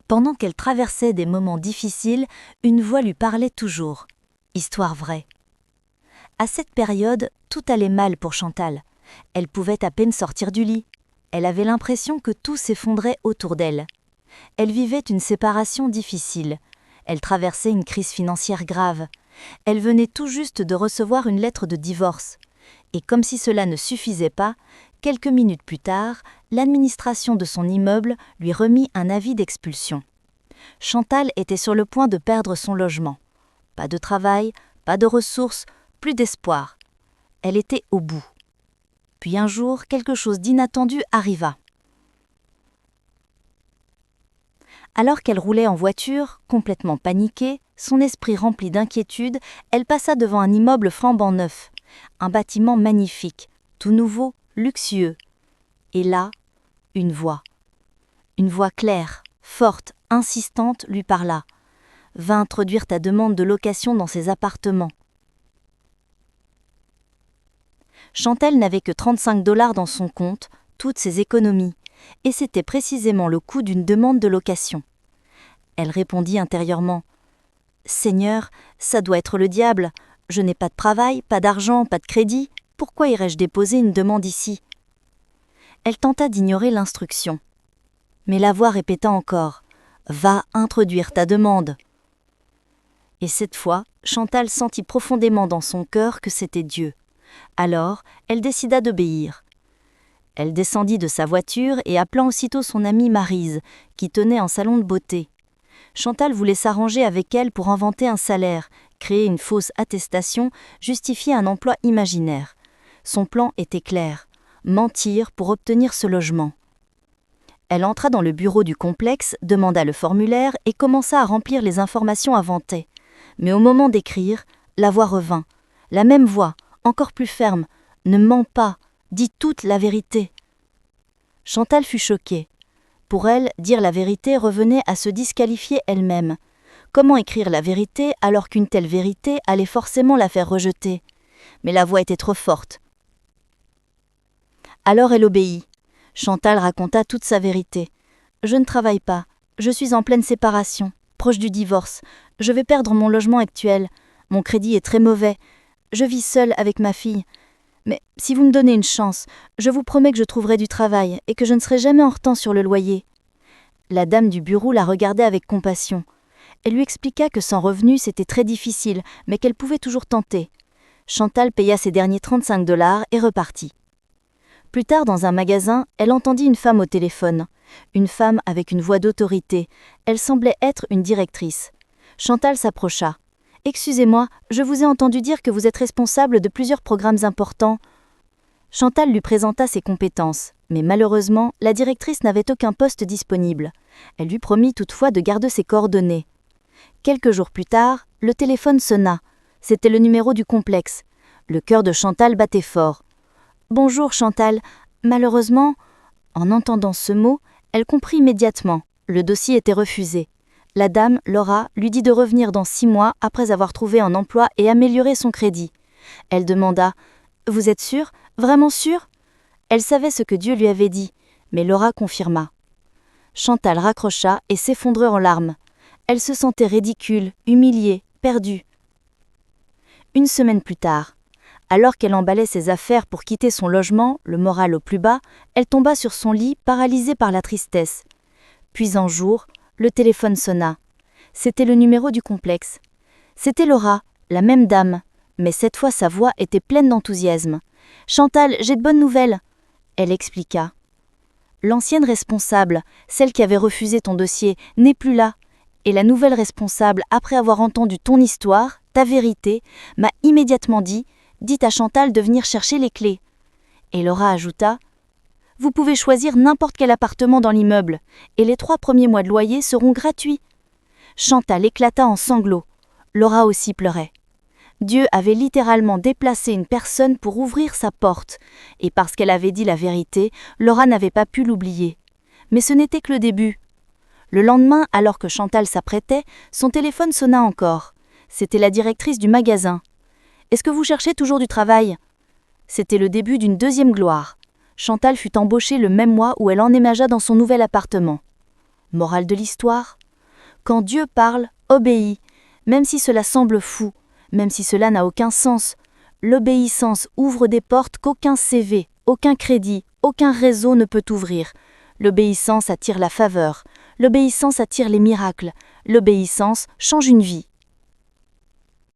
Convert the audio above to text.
Pendant qu'elle traversait des moments difficiles, une voix lui parlait toujours. Histoire vraie. À cette période, tout allait mal pour Chantal. Elle pouvait à peine sortir du lit. Elle avait l'impression que tout s'effondrait autour d'elle. Elle vivait une séparation difficile. Elle traversait une crise financière grave. Elle venait tout juste de recevoir une lettre de divorce. Et comme si cela ne suffisait pas, quelques minutes plus tard, l'administration de son immeuble lui remit un avis d'expulsion. Chantal était sur le point de perdre son logement. Pas de travail, pas de ressources, plus d'espoir. Elle était au bout. Puis un jour, quelque chose d'inattendu arriva. Alors qu'elle roulait en voiture, complètement paniquée, son esprit rempli d'inquiétude, elle passa devant un immeuble flambant neuf, un bâtiment magnifique, tout nouveau, luxueux. Et là, une voix claire, forte, insistante lui parla. « Va introduire ta demande de location dans ces appartements. » Chantal n'avait que 35 $ dans son compte, toutes ses économies, et c'était précisément le coût d'une demande de location. Elle répondit intérieurement « Seigneur, ça doit être le diable. Je n'ai pas de travail, pas d'argent, pas de crédit. Pourquoi irais-je déposer une demande ici ?» Elle tenta d'ignorer l'instruction. Mais la voix répéta encore « Va introduire ta demande. » Et cette fois, Chantal sentit profondément dans son cœur que c'était Dieu. Alors, elle décida d'obéir. Elle descendit de sa voiture et appelant aussitôt son amie Maryse, qui tenait un salon de beauté. Chantal voulait s'arranger avec elle pour inventer un salaire, créer une fausse attestation, justifier un emploi imaginaire. Son plan était clair, mentir pour obtenir ce logement. Elle entra dans le bureau du complexe, demanda le formulaire et commença à remplir les informations inventées. Mais au moment d'écrire, la voix revint. La même voix, encore plus ferme. « Ne mens pas, dis toute la vérité. » Chantal fut choquée. Pour elle, dire la vérité revenait à se disqualifier elle-même. Comment écrire la vérité alors qu'une telle vérité allait forcément la faire rejeter ? Mais la voix était trop forte. Alors elle obéit. Chantal raconta toute sa vérité. « Je ne travaille pas. Je suis en pleine séparation, proche du divorce. Je vais perdre mon logement actuel. Mon crédit est très mauvais. Je vis seule avec ma fille. Mais si vous me donnez une chance, je vous promets que je trouverai du travail et que je ne serai jamais en retard sur le loyer. » La dame du bureau la regardait avec compassion. Elle lui expliqua que sans revenu, c'était très difficile, mais qu'elle pouvait toujours tenter. Chantal paya ses derniers 35 $ et repartit. Plus tard, dans un magasin, elle entendit une femme au téléphone. Une femme avec une voix d'autorité. Elle semblait être une directrice. Chantal s'approcha. « Excusez-moi, je vous ai entendu dire que vous êtes responsable de plusieurs programmes importants. » Chantal lui présenta ses compétences, mais malheureusement, la directrice n'avait aucun poste disponible. Elle lui promit toutefois de garder ses coordonnées. Quelques jours plus tard, le téléphone sonna. C'était le numéro du complexe. Le cœur de Chantal battait fort. « Bonjour Chantal, malheureusement… » En entendant ce mot, elle comprit immédiatement. Le dossier était refusé. La dame, Laura, lui dit de revenir dans 6 mois après avoir trouvé un emploi et amélioré son crédit. Elle demanda « Vous êtes sûre ? Vraiment sûre ?» Elle savait ce que Dieu lui avait dit, mais Laura confirma. Chantal raccrocha et s'effondra en larmes. Elle se sentait ridicule, humiliée, perdue. Une semaine plus tard, alors qu'elle emballait ses affaires pour quitter son logement, le moral au plus bas, elle tomba sur son lit, paralysée par la tristesse. Puis un jour, le téléphone sonna. C'était le numéro du complexe. C'était Laura, la même dame, mais cette fois sa voix était pleine d'enthousiasme. « Chantal, j'ai de bonnes nouvelles !» Elle expliqua. « L'ancienne responsable, celle qui avait refusé ton dossier, n'est plus là. Et la nouvelle responsable, après avoir entendu ton histoire, ta vérité, m'a immédiatement dit « Dites à Chantal de venir chercher les clés. » Et Laura ajouta « Vous pouvez choisir n'importe quel appartement dans l'immeuble, et les 3 premiers mois de loyer seront gratuits. » Chantal éclata en sanglots. Laura aussi pleurait. Dieu avait littéralement déplacé une personne pour ouvrir sa porte, et parce qu'elle avait dit la vérité, Laura n'avait pas pu l'oublier. Mais ce n'était que le début. Le lendemain, alors que Chantal s'apprêtait, son téléphone sonna encore. C'était la directrice du magasin. « Est-ce que vous cherchez toujours du travail ?» C'était le début d'une deuxième gloire. Chantal fut embauchée le même mois où elle emménagea dans son nouvel appartement. Morale de l'histoire ? Quand Dieu parle, obéis, même si cela semble fou, même si cela n'a aucun sens. L'obéissance ouvre des portes qu'aucun CV, aucun crédit, aucun réseau ne peut ouvrir. L'obéissance attire la faveur, l'obéissance attire les miracles, l'obéissance change une vie.